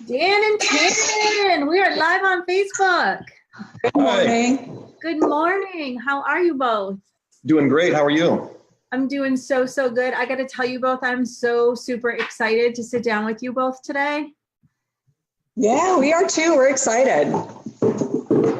Dan and Tanin, we are live on Facebook. Good morning. Good morning. How are you both? Doing great. How are you? I'm doing so good. I got to tell you both, I'm so super excited to sit down with you both today. Yeah, we are too. We're excited.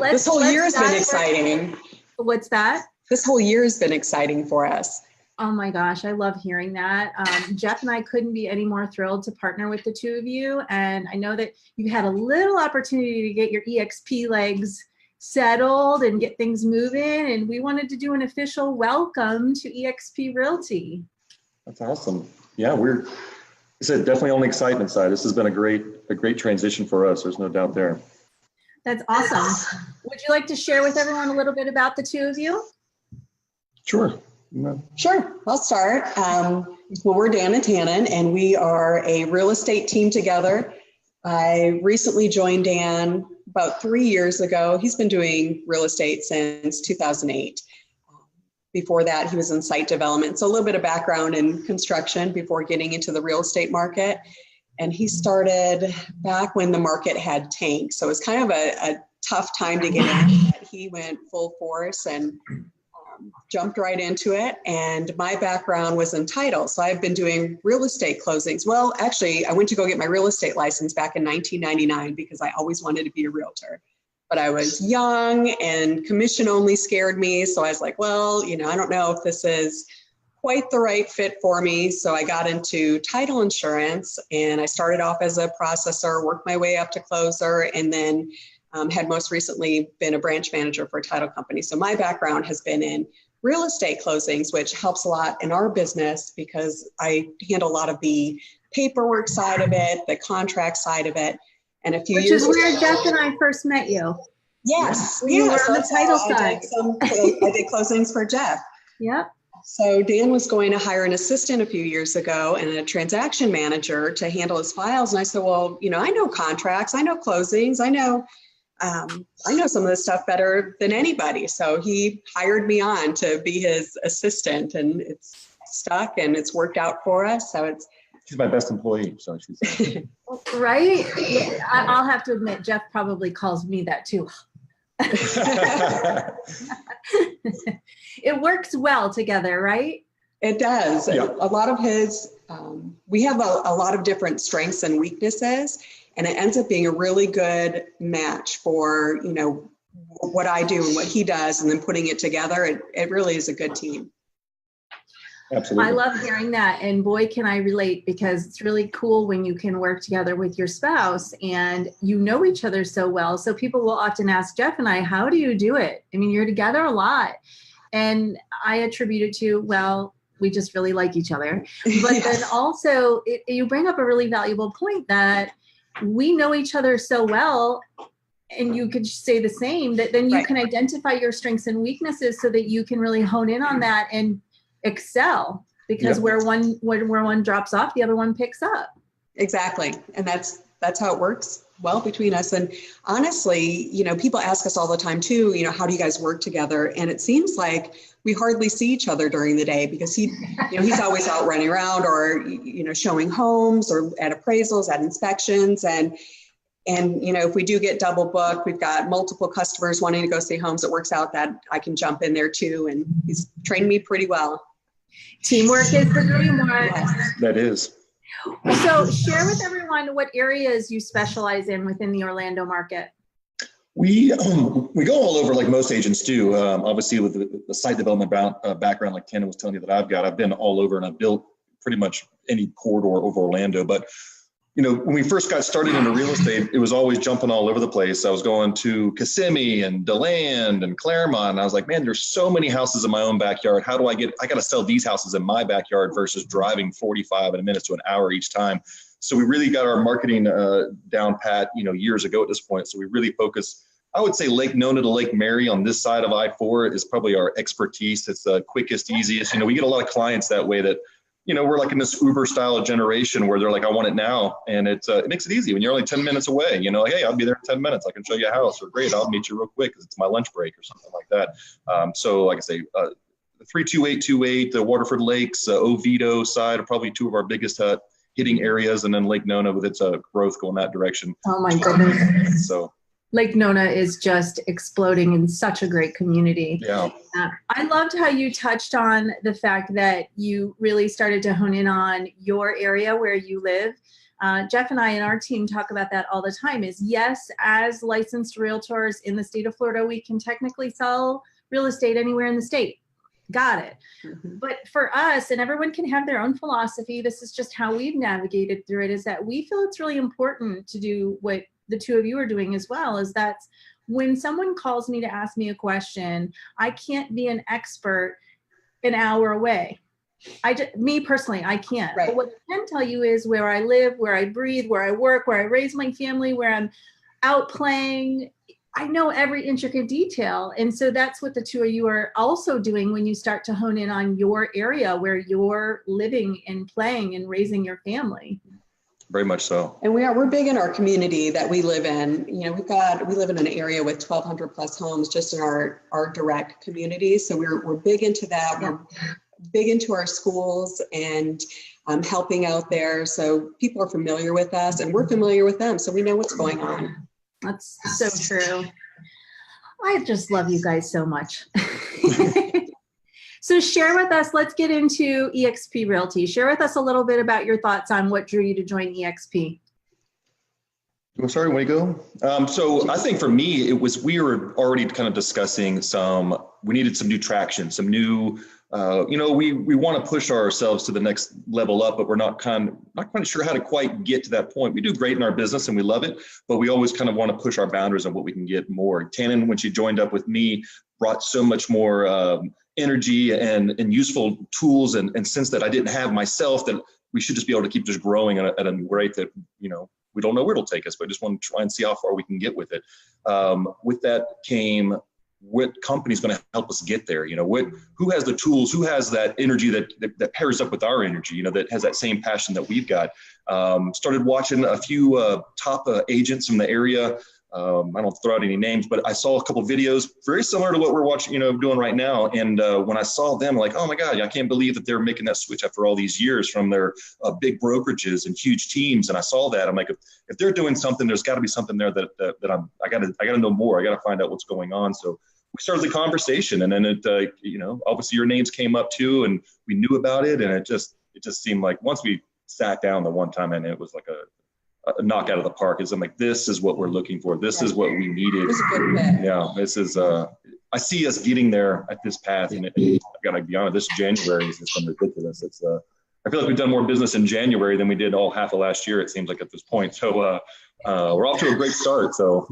This whole year has been exciting. What's that? This whole year has been exciting for us. Oh my gosh, I love hearing that. Jeff and I couldn't be any more thrilled to partner with the two of you. And I know that you had a little opportunity to get your eXp legs settled and get things moving. And we wanted to do an official welcome to eXp Realty. That's awesome. Yeah, it's definitely on the excitement side. This has been a great transition for us. There's no doubt there. That's awesome. Would you like to share with everyone a little bit about the two of you? Sure. Sure, I'll start. Well, we're Dan and Tanin, and we are a real estate team together. I recently joined Dan about 3 years ago. He's been doing real estate since 2008. Before that, he was in site development. So a little bit of background in construction before getting into the real estate market. And he started back when the market had tanked. So it was kind of a tough time to get in. He went full force and jumped right into it. And my background was in title. So I've been doing real estate closings. Well, actually, I went to go get my real estate license back in 1999 because I always wanted to be a realtor. But I was young and commission only scared me. So I was like, well, I don't know if this is quite the right fit for me. So I got into title insurance and I started off as a processor, worked my way up to closer, and then had most recently been a branch manager for a title company. So my background has been in real estate closings, which helps a lot in our business because I handle a lot of the paperwork side of it, the contract side of it. And a few years ago, which is where Jeff and I first met you. Yes. You were on the title side. I did closings for Jeff. Yep. So Dan was going to hire an assistant a few years ago and a transaction manager to handle his files. And I said, well, I know contracts, I know closings, I know some of this stuff better than anybody. So he hired me on to be his assistant, and it's stuck and it's worked out for us. So she's my best employee, so she's right. Yeah, I'll have to admit, Jeff probably calls me that too. It works well together, right? It does. Yeah. A lot of his, we have a lot of different strengths and weaknesses, and it ends up being a really good match for, what I do and what he does, and then putting it together. It really is a good team. Absolutely. I love hearing that. And boy, can I relate, because it's really cool when you can work together with your spouse and you know each other so well. So people will often ask Jeff and I, how do you do it? I mean, you're together a lot. And I attribute it to, well, we just really like each other. But then also you bring up a really valuable point that we know each other so well, and you could say the same, that then you can identify your strengths and weaknesses so that you can really hone in on that and excel, because where one drops off, the other one picks up. Exactly. And that's how it works well between us. And honestly, people ask us all the time too, how do you guys work together? And it seems like we hardly see each other during the day because he's always out running around or, showing homes or at appraisals, at inspections. And if we do get double booked, we've got multiple customers wanting to go see homes. It works out that I can jump in there too. And he's trained me pretty well. Teamwork is the dream one. Yes. That is. So share with everyone what areas you specialize in within the Orlando market. We go all over like most agents do. Obviously, with the site development background, like Tanin was telling you that I've been all over, and I've built pretty much any corridor over Orlando. But when we first got started into real estate, it was always jumping all over the place. I was going to Kissimmee and DeLand and Claremont. And I was like, man, there's so many houses in my own backyard. How do I got to sell these houses in my backyard versus driving 45 minutes to an hour each time. So we really got our marketing down pat, years ago at this point. So we really focus, I would say Lake Nona to Lake Mary on this side of I-4 is probably our expertise. It's the quickest, easiest. We get a lot of clients that way that, we're like in this Uber style of generation where they're like, I want it now. And it makes it easy when you're only 10 minutes away, like, hey, I'll be there in 10 minutes. I can show you a house, or great, I'll meet you real quick because it's my lunch break or something like that. So like I say, 32828, the Waterford Lakes, Oviedo side are probably two of our biggest hitting areas, and then Lake Nona with its growth going that direction. Oh my goodness. So Lake Nona is just exploding in such a great community. yeah. I loved how you touched on the fact that you really started to hone in on your area where you live. Jeff and I and our team talk about that all the time, is yes, as licensed realtors in the state of Florida, we can technically sell real estate anywhere in the state. Got it. Mhm. But for us, and everyone can have their own philosophy, this is just how we've navigated through it, is that we feel it's really important to do what the two of you are doing as well, is that when someone calls me to ask me a question, I can't be an expert an hour away. Me personally, I can't. Right. But what I can tell you is where I live, where I breathe, where I work, where I raise my family, where I'm out playing. I know every intricate detail. And so that's what the two of you are also doing when you start to hone in on your area where you're living and playing and raising your family. Very much so. And we're big in our community that we live in. You know, we live in an area with 1,200 plus homes just in our direct community. So we're big into that. Yeah. We're big into our schools and helping out there. So people are familiar with us and we're familiar with them. So we know what's going on. That's so true. I just love you guys so much. So share with us, let's get into eXp Realty. Share with us a little bit about your thoughts on what drew you to join eXp. I'm sorry, when you go? So I think for me, we were already kind of discussing we needed some new traction, some new, we want to push ourselves to the next level up, but we're not quite sure how to quite get to that point. We do great in our business and we love it, but we always kind of want to push our boundaries on what we can get more. Tanin, when she joined up with me, brought so much more energy and useful tools and sense that I didn't have myself, that we should just be able to keep just growing at a rate that, we don't know where it'll take us, but I just want to try and see how far we can get with it. With that came, what company's going to help us get there? Who has the tools? Who has that energy that pairs up with our energy? That has that same passion that we've got. Started watching a few top agents from the area. I don't throw out any names, but I saw a couple of videos very similar to what we're watching, doing right now. And when I saw them, like, oh my God, I can't believe that they're making that switch after all these years from their big brokerages and huge teams. And I saw that, I'm like, if they're doing something, there's got to be something there that I got to know more. I got to find out what's going on. So we started the conversation, and then it, obviously your names came up too, and we knew about it, and it just seemed like once we sat down the one time, and it was like a knock out of the park. I'm like, this is what we're looking for. This is what we needed. Yeah, this is. I see us getting there at this path, and I've got to be honest. This January has just been ridiculous. It's. I feel like we've done more business in January than we did all half of last year. It seems like at this point. So we're off to a great start. So.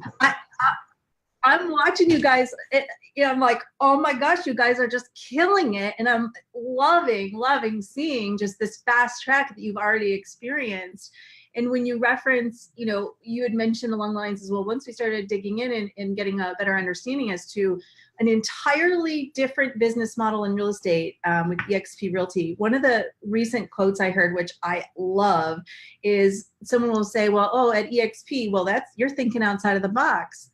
I'm watching you guys, I'm like, oh my gosh, you guys are just killing it. And I'm loving seeing just this fast track that you've already experienced. And when you reference, you had mentioned along the lines as well, once we started digging in and getting a better understanding as to an entirely different business model in real estate with eXp Realty. One of the recent quotes I heard, which I love, is someone will say, well, at eXp, you're thinking outside of the box.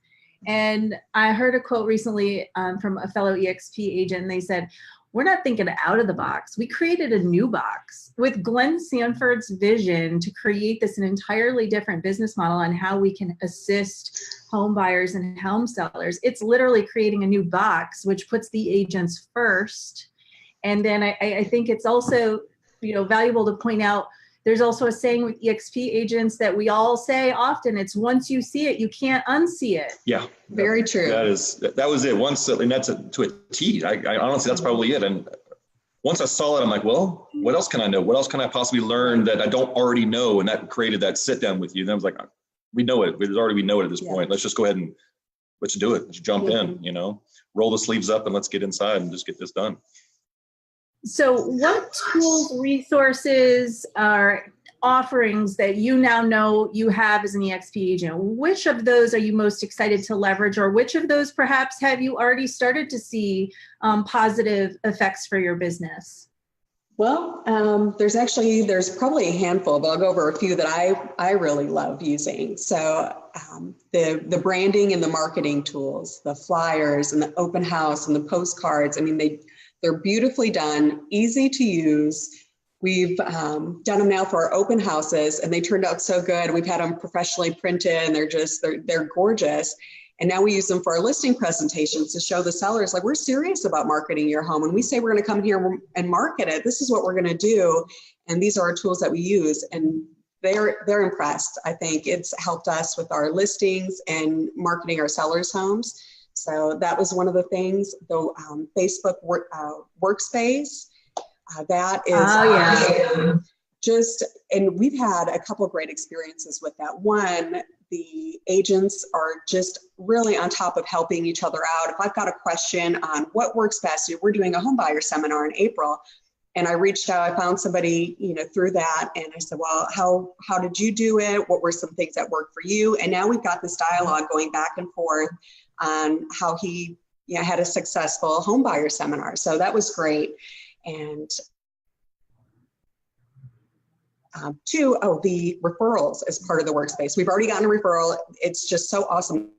And I heard a quote recently from a fellow eXp agent, and they said, we're not thinking out of the box. We created a new box with Glenn Sanford's vision to create an entirely different business model on how we can assist home buyers and home sellers. It's literally creating a new box, which puts the agents first. And then I think it's also, valuable to point out, there's also a saying with eXp agents that we all say often, it's once you see it, you can't unsee it. Yeah. Very true. That was it. Once, and that's to a T. I honestly, that's probably it. And once I saw it, I'm like, well, what else can I know? What else can I possibly learn that I don't already know? And that created that sit down with you. And I was like, we know it. We know it at this point. Let's just go ahead and let's do it. Let's jump in, roll the sleeves up and let's get inside and just get this done. So what tools, resources, are offerings that you now know you have as an eXp agent? Which of those are you most excited to leverage, or which of those perhaps have you already started to see positive effects for your business? Well, there's probably a handful, but I'll go over a few that I really love using. So the branding and the marketing tools, the flyers and the open house and the postcards, they're beautifully done, easy to use. We've done them now for our open houses, and they turned out so good. We've had them professionally printed, and they're gorgeous. And now we use them for our listing presentations to show the sellers, like, we're serious about marketing your home. And we say we're going to come here and market it. This is what we're going to do. And these are our tools that we use. And they're impressed. I think it's helped us with our listings and marketing our sellers' homes. So that was one of the things. The Facebook workspace. That is and we've had a couple of great experiences with that. One, the agents are just really on top of helping each other out. If I've got a question on what works best, we're doing a home buyer seminar in April, and I reached out, I found somebody, through that, and I said, well, how did you do it? What were some things that worked for you? And now we've got this dialogue going back and forth on how he had a successful home buyer seminar. So that was great. And the referrals as part of the workspace. We've already gotten a referral. It's just so awesome.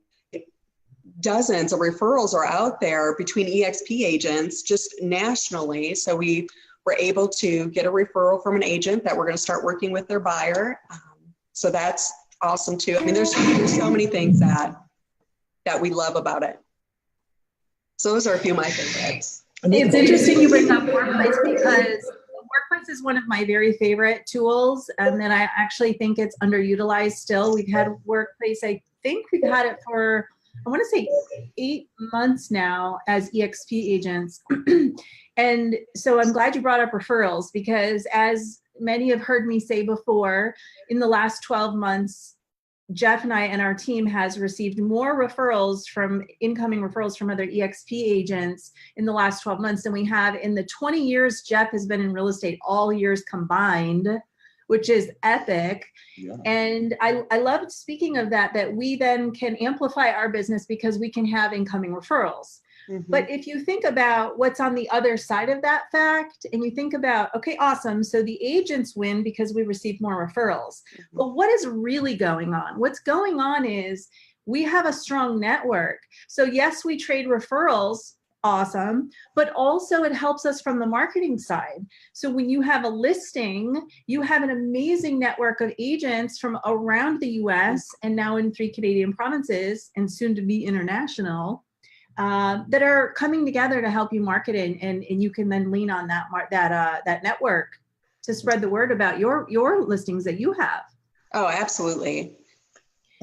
Dozens of referrals are out there between eXp agents just nationally. So we were able to get a referral from an agent that we're going to start working with their buyer. So that's awesome too. I mean, there's so many things that we love about it. So those are a few of my favorites. It's interesting you bring up Workplace, because Workplace is one of my very favorite tools, and then I actually think it's underutilized still. We've had Workplace, I think we've had it for, I want to say 8 months now as eXp agents. And so I'm glad you brought up referrals, because as many have heard me say before, in the last 12 months, Jeff and I and our team has received more incoming referrals from other eXp agents in the last 12 months than we have in the 20 years Jeff has been in real estate, all years combined, which is epic. Yeah. And I love, speaking of that we then can amplify our business because we can have incoming referrals. Mm-hmm. But if you think about what's on the other side of that fact, and you think about, okay, awesome, so the agents win because we receive more referrals. Mm-hmm. But what is really going on? What's going on is we have a strong network. So yes, we trade referrals, awesome, but also it helps us from the marketing side. So when you have a listing, you have an amazing network of agents from around the US and now in 3 Canadian provinces and soon to be international, that are coming together to help you market it, and you can then lean on that network to spread the word about your listings that you have. Oh, absolutely.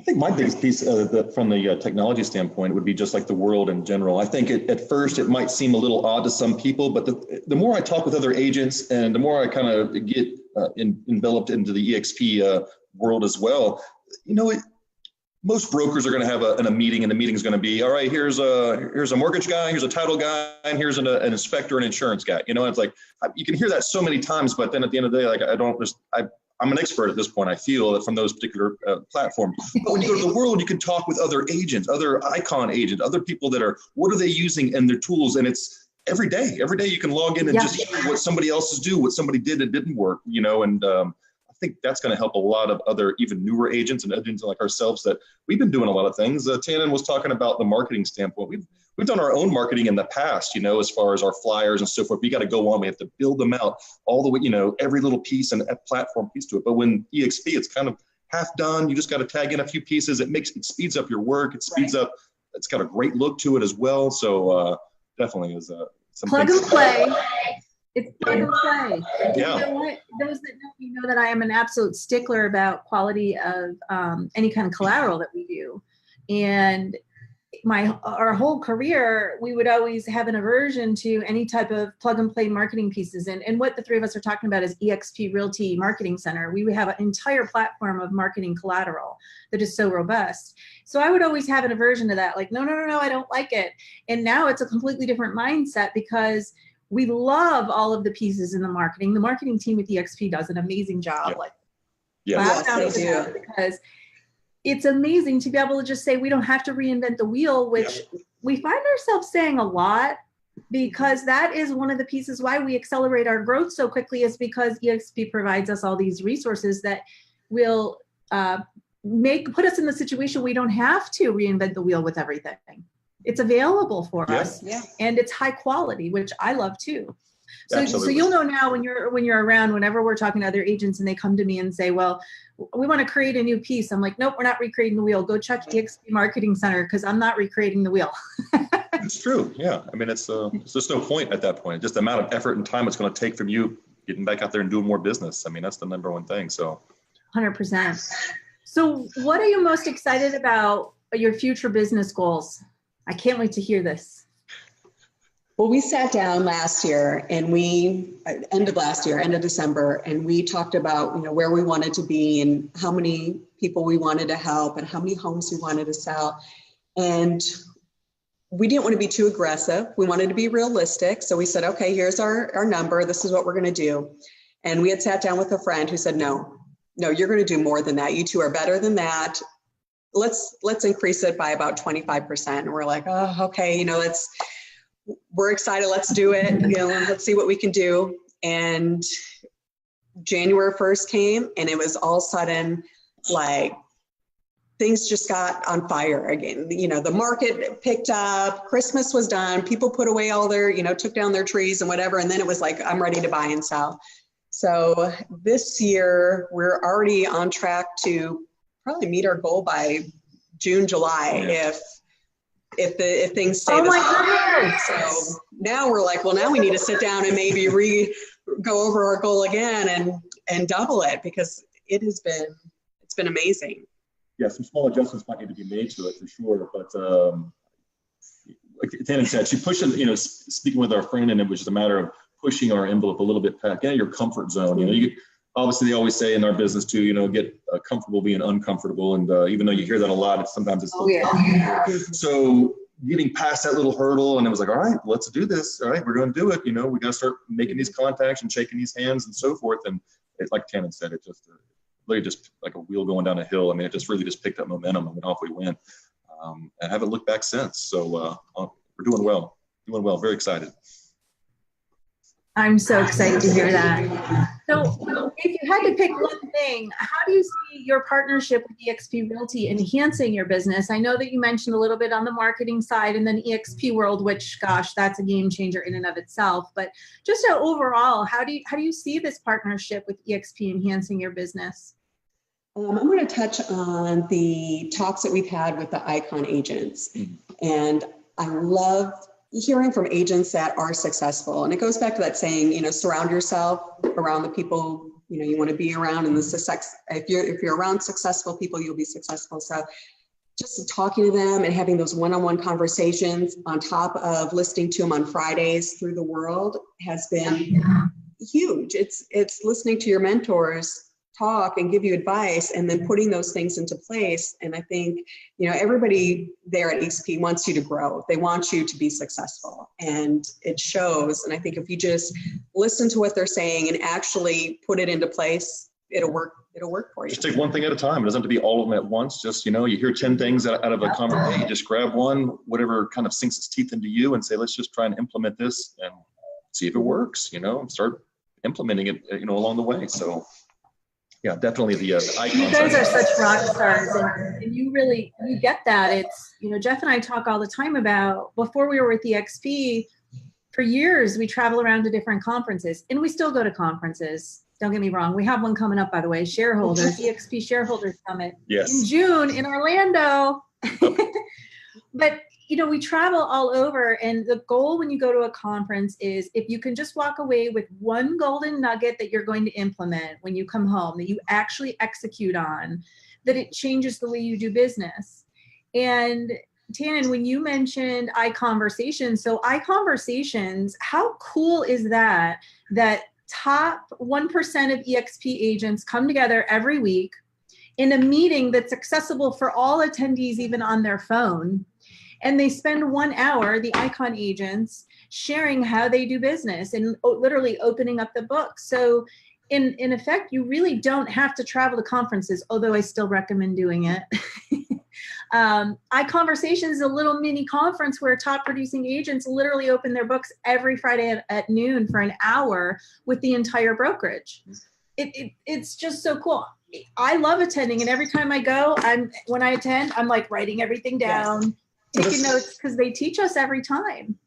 I think my biggest piece from the technology standpoint would be just like the world in general. I think at first it might seem a little odd to some people, but the more I talk with other agents and the more I kind of get enveloped into the eXp world as well, most brokers are going to have a meeting, and the meeting is going to be, all right, here's a mortgage guy, here's a title guy, and here's an inspector and insurance guy. It's like, you can hear that so many times, but then at the end of the day, like, I'm an expert at this point, I feel, that from those particular platforms. But when you go to the world, you can talk with other agents, other icon agents, other people what are they using in their tools? And it's every day you can log in and just hear what somebody else's do, what somebody did that didn't work, and I think that's going to help a lot of other, even newer agents and agents like ourselves, that we've been doing a lot of things. Tanin was talking about the marketing standpoint. We've done our own marketing in the past, as far as our flyers and so forth. We got to go on. We have to build them out all the way, every little piece and a platform piece to it. But when eXp, it's kind of half done. You just got to tag in a few pieces. It speeds up your work. It speeds up. It's got a great look to it as well. So definitely is something. Plug and play. It's plug and play. Yeah. You know what? Those that know me know that I am an absolute stickler about quality of any kind of collateral that we do. And our whole career, we would always have an aversion to any type of plug and play marketing pieces. And what the three of us are talking about is eXp Realty Marketing Center. We would have an entire platform of marketing collateral that is so robust. So I would always have an aversion to that. Like, no, I don't like it. And now it's a completely different mindset, because we love all of the pieces in the marketing. The marketing team at eXp does an amazing job. Yes, they do. Because it's amazing to be able to just say, we don't have to reinvent the wheel, which we find ourselves saying a lot, because that is one of the pieces why we accelerate our growth so quickly, is because eXp provides us all these resources that will put us in the situation we don't have to reinvent the wheel with everything. It's available for us, and it's high quality, which I love too. So Absolutely. you'll know now when you're around, whenever we're talking to other agents and they come to me and say, well, we want to create a new piece. I'm like, nope, we're not recreating the wheel. Go check eXp Marketing Center because I'm not recreating the wheel. It's true. Yeah. I mean, it's just no point at that point. Just the amount of effort and time it's going to take from you getting back out there and doing more business. I mean, that's the number one thing. So 100%. So what are you most excited about your future business goals? I can't wait to hear this. Well, we sat down last year and end of December, and we talked about, where we wanted to be and how many people we wanted to help and how many homes we wanted to sell. And we didn't want to be too aggressive. We wanted to be realistic. So we said, okay, here's our number. This is what we're going to do. And we had sat down with a friend who said, no, you're going to do more than that. You two are better than that. Let's increase it by about 25%. And we're like, oh, okay, we're excited. Let's do it. Let's see what we can do. And January 1st came, and it was all of a sudden like things just got on fire again. The market picked up, Christmas was done. People put away all their, took down their trees and whatever. And then it was like, I'm ready to buy and sell. So this year we're already on track to probably meet our goal by June, July, if things stay the same. So now we're like, well, now we need to sit down and maybe go over our goal again and double it, because it's been amazing. Yeah, some small adjustments might need to be made to it for sure. But like Tanin said, she pushed it, speaking with our friend, and it was just a matter of pushing our envelope a little bit past your comfort zone. Obviously they always say in our business too, get comfortable being uncomfortable. And even though you hear that a lot, sometimes it's still So getting past that little hurdle, and it was like, all right, let's do this. All right, we're going to do it. We got to start making these contacts and shaking these hands and so forth. And it, like Tanin said, it just really just like a wheel going down a hill. I mean, it just really just picked up momentum, and off we went. And haven't looked back since. So we're doing well. Very excited. I'm so excited to hear that. So if you had to pick one thing, how do you see your partnership with eXp Realty enhancing your business? I know that you mentioned a little bit on the marketing side, and then eXp World, which, gosh, that's a game changer in and of itself. But just overall, how do you see this partnership with eXp enhancing your business? I'm going to touch on the talks that we've had with the Icon agents. And I love hearing from agents that are successful. And it goes back to that saying, surround yourself around the people, you want to be around, and the success. If you're around successful people, you'll be successful. So just talking to them and having those one-on-one conversations on top of listening to them on Fridays through the world has been huge. It's listening to your mentors talk and give you advice, and then putting those things into place. And I think, everybody there at eXp wants you to grow. They want you to be successful, and it shows. And I think if you just listen to what they're saying and actually put it into place, it'll work for you. Just take one thing at a time. It doesn't have to be all of them at once. Just, you hear 10 things out of a conversation. You just grab one, whatever kind of sinks its teeth into you, and say, let's just try and implement this and see if it works, and start implementing it, along the way. So yeah, definitely the Icon. You guys are such rock stars, and you get that. It's, Jeff and I talk all the time about, before we were with eXp, for years, we travel around to different conferences, and we still go to conferences. Don't get me wrong. We have one coming up, by the way, shareholders, eXp Shareholders Summit in June in Orlando. But, we travel all over, and the goal when you go to a conference is, if you can just walk away with one golden nugget that you're going to implement when you come home, that you actually execute on, that it changes the way you do business. And Tanin, when you mentioned iConversations, so iConversations, how cool is that top 1% of eXp agents come together every week in a meeting that's accessible for all attendees, even on their phone. And they spend 1 hour, the Icon agents, sharing how they do business and literally opening up the book. So in effect, you really don't have to travel to conferences, although I still recommend doing it. iConversations is a little mini conference where top producing agents literally open their books every Friday at noon for an hour with the entire brokerage. It's just so cool. I love attending, and every time I go, when I attend, I'm like writing everything down. Taking notes, because they teach us every time.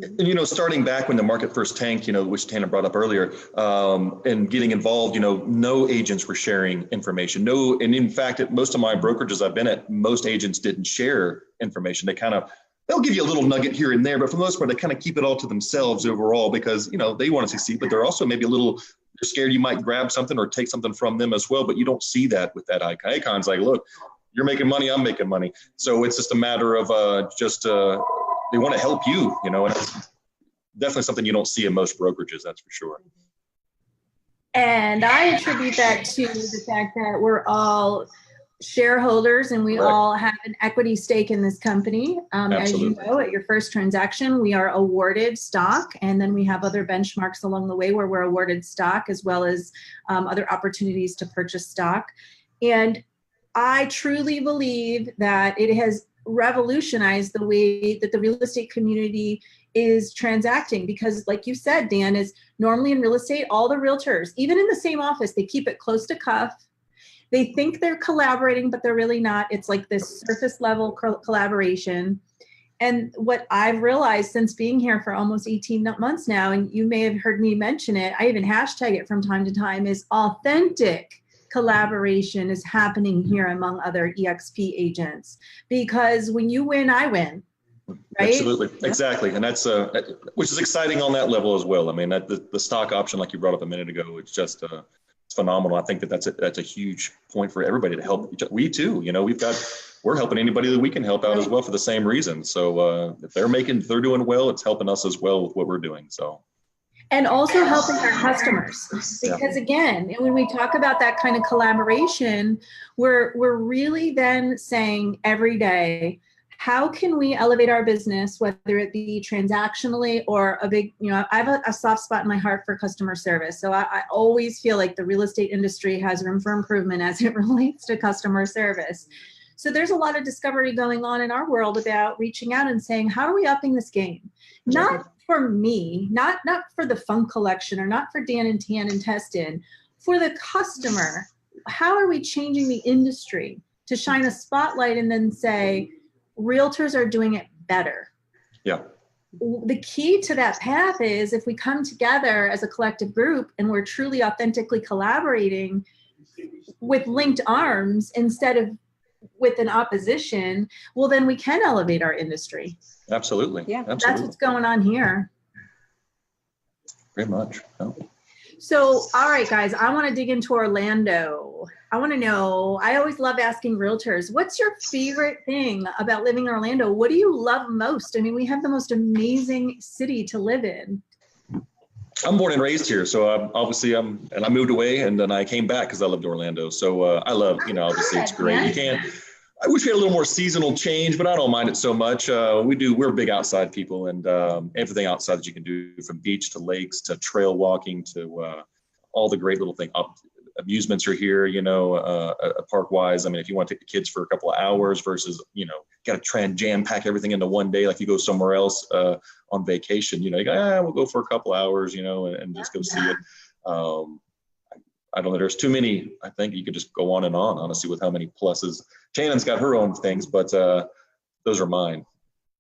And, starting back when the market first tanked, which Tana brought up earlier, and getting involved, no agents were sharing information. And in fact, at most of my brokerages I've been at, most agents didn't share information. They'll give you a little nugget here and there, but for the most part, they kind of keep it all to themselves overall because, they want to succeed, but they're also maybe they're scared you might grab something or take something from them as well, but you don't see that with that icon. Icon's like, look, you're making money, I'm making money. So it's just a matter of they want to help you, and it's definitely something you don't see in most brokerages, that's for sure. And I attribute that to the fact that we're all shareholders and we all have an equity stake in this company. As you know, at your first transaction, we are awarded stock, and then we have other benchmarks along the way where we're awarded stock as well as other opportunities to purchase stock. And I truly believe that it has revolutionized the way that the real estate community is transacting, because like you said, Dan, is normally in real estate, all the realtors, even in the same office, they keep it close to cuff. They think they're collaborating, but they're really not. It's like this surface level collaboration. And what I've realized since being here for almost 18 months now, and you may have heard me mention it, I even hashtag it from time to time, is authentic collaboration is happening here among other eXp agents, because when you win, I win, right? Absolutely, exactly, and that's which is exciting on that level as well. I mean, the stock option, like you brought up a minute ago, it's just it's phenomenal. I think that's a huge point for everybody to help each other. We too, we're helping anybody that we can help out as well for the same reason. So if they're doing well, it's helping us as well with what we're doing. So. And also helping our customers, because again, when we talk about that kind of collaboration, we're really then saying every day, how can we elevate our business, whether it be transactionally or a big, I have a soft spot in my heart for customer service. So I always feel like the real estate industry has room for improvement as it relates to customer service. So there's a lot of discovery going on in our world about reaching out and saying, how are we upping this game? Not for me, not for the Funk collection or not for Dan and Tanin Teston, for the customer. How are we changing the industry to shine a spotlight and then say, realtors are doing it better? Yeah. The key to that path is if we come together as a collective group and we're truly authentically collaborating with linked arms instead of with an opposition, well, then we can elevate our industry. Absolutely. Yeah. Absolutely. That's what's going on here. Very much. Oh. So, all right, guys, I want to dig into Orlando. I want to know, I always love asking realtors, what's your favorite thing about living in Orlando? What do you love most? I mean, we have the most amazing city to live in. I'm born and raised here, so I moved away and then I came back because I loved Orlando. So I love, obviously it's great. I wish we had a little more seasonal change, but I don't mind it so much. We're big outside people, and everything outside that you can do, from beach to lakes to trail walking to all the great little things. Amusements are here, park wise. I mean, if you want to take the kids for a couple of hours versus, got to try and jam pack everything into one day, like you go somewhere else on vacation, you go, we'll go for a couple hours, and just go see it. I don't know. There's too many. I think you could just go on and on, honestly, with how many pluses. Tanin's got her own things, but those are mine.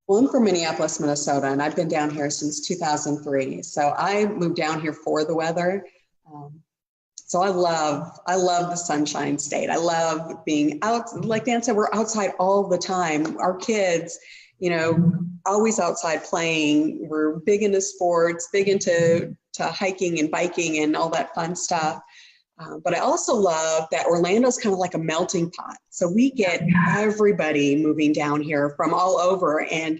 Well, I'm from Minneapolis, Minnesota, and I've been down here since 2003. So I moved down here for the weather. So I love the Sunshine State. I love being out. Like Dan said, we're outside all the time. Our kids, always outside playing. We're big into sports, big into hiking and biking and all that fun stuff. But I also love that Orlando's kind of like a melting pot. So we get everybody moving down here from all over, and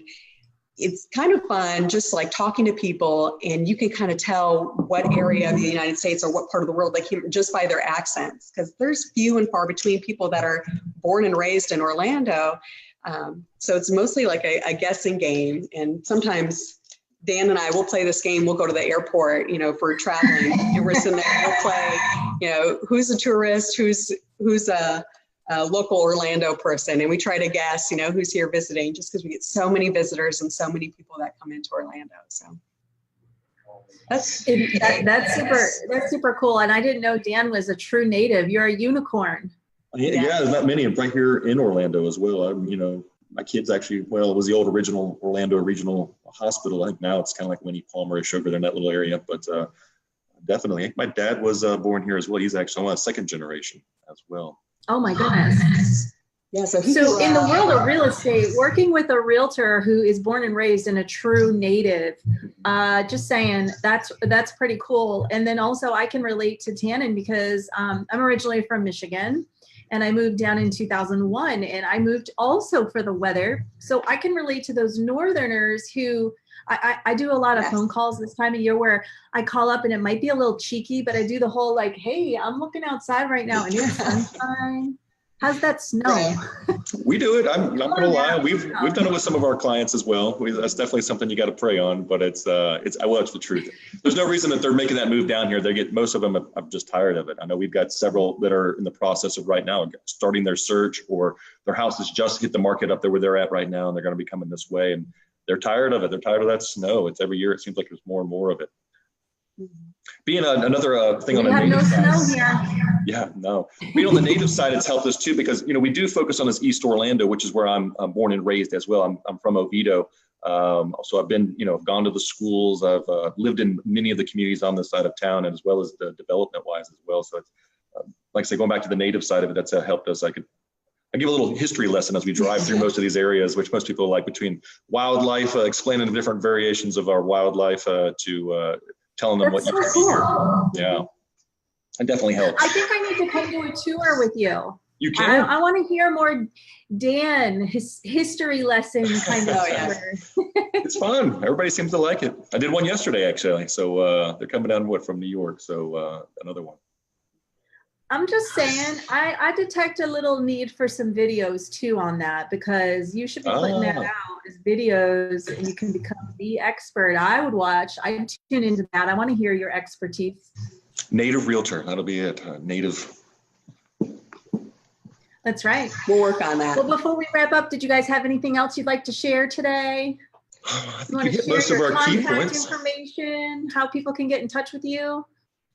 it's kind of fun just like talking to people, and you can kind of tell what area of the United States or what part of the world they came just by their accents, because there's few and far between people that are born and raised in Orlando. So it's mostly like a guessing game, and sometimes Dan and I will play this game. We'll go to the airport, for traveling, and we're sitting there. We'll play, who's a tourist, who's a local Orlando person, and we try to guess, who's here visiting, just because we get so many visitors and so many people that come into Orlando. So that's super cool. And I didn't know Dan was a true native. You're a unicorn. Yeah, there's not many. I'm right here in Orlando as well. I'm, my kids actually, well, it was the old original Orlando Regional Hospital. I think now it's kind of like Winnie Palmer-ish over there in that little area, but definitely. My dad was born here as well. He's actually second generation as well. Oh my goodness. Yeah, so in the world of real estate, working with a realtor who is born and raised in a true native, just saying that's pretty cool. And then also I can relate to Tanin because I'm originally from Michigan and I moved down in 2001 and I moved also for the weather. So I can relate to those Northerners who I do a lot of phone calls this time of year where I call up and it might be a little cheeky, but I do the whole like, hey, I'm looking outside right now and it's sunshine. How's that snow? Right. We do it. I'm not gonna lie. We've done it with some of our clients as well. That's definitely something you got to pray on. But it's the truth. There's no reason that they're making that move down here. Most of them are just tired of it. I know we've got several that are in the process of right now starting their search, or their house has just hit the market up there where they're at right now, and they're going to be coming this way. And they're tired of it. They're tired of that snow. It's every year. It seems like there's more and more of it. Being another thing on the native side. Yeah, no. Being on the native side, it's helped us too because we do focus on this East Orlando, which is where I'm born and raised as well. I'm from Oviedo, so I've been gone to the schools. I've lived in many of the communities on this side of town, and as well as the development wise as well. So it's like I say, going back to the native side of it, that's helped us. I give a little history lesson as we drive through most of these areas, which most people like, between wildlife, explaining the different variations of our wildlife to telling them what you can see. Yeah, it definitely helps. I think I need to come do a tour with you. You can. I want to hear more Dan, his history lesson kind of tour. It's fun. Everybody seems to like it. I did one yesterday, actually. So they're coming down from New York. So another one. I'm just saying, I detect a little need for some videos too on that, because you should be putting that out as videos and you can become the expert. I would watch, I tune into that. I want to hear your expertise. Native Realtor, that'll be it. Native. That's right. We'll work on that. Well, before we wrap up, did you guys have anything else you'd like to share today? I think you hit most of our key points. Information, how people can get in touch with you?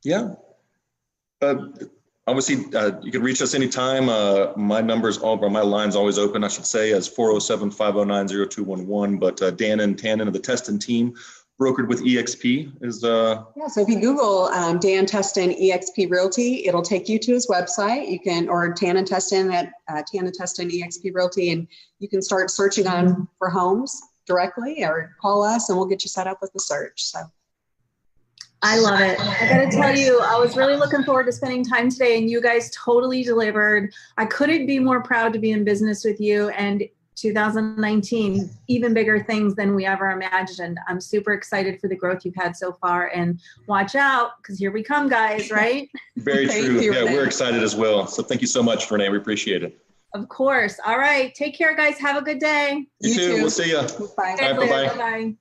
Yeah. Obviously, you can reach us anytime. My line's always open, I should say, as 407-509-0211. But Dan and Tanin of the Teston team, brokered with eXp, is... Yeah, so if you Google Dan Teston eXp Realty, it'll take you to his website. You can, or Tanin Teston at Tanin Teston eXp Realty, and you can start searching on for homes directly, or call us and we'll get you set up with the search. So. I love it. I got to tell you, I was really looking forward to spending time today, and you guys totally delivered. I couldn't be more proud to be in business with you, and 2019, even bigger things than we ever imagined. I'm super excited for the growth you've had so far, and watch out, because here we come, guys, right? Very true. Yeah, we're excited as well. So thank you so much, Renee. We appreciate it. Of course. All right. Take care, guys. Have a good day. You too. We'll see you. Bye. Bye. Bye. Bye.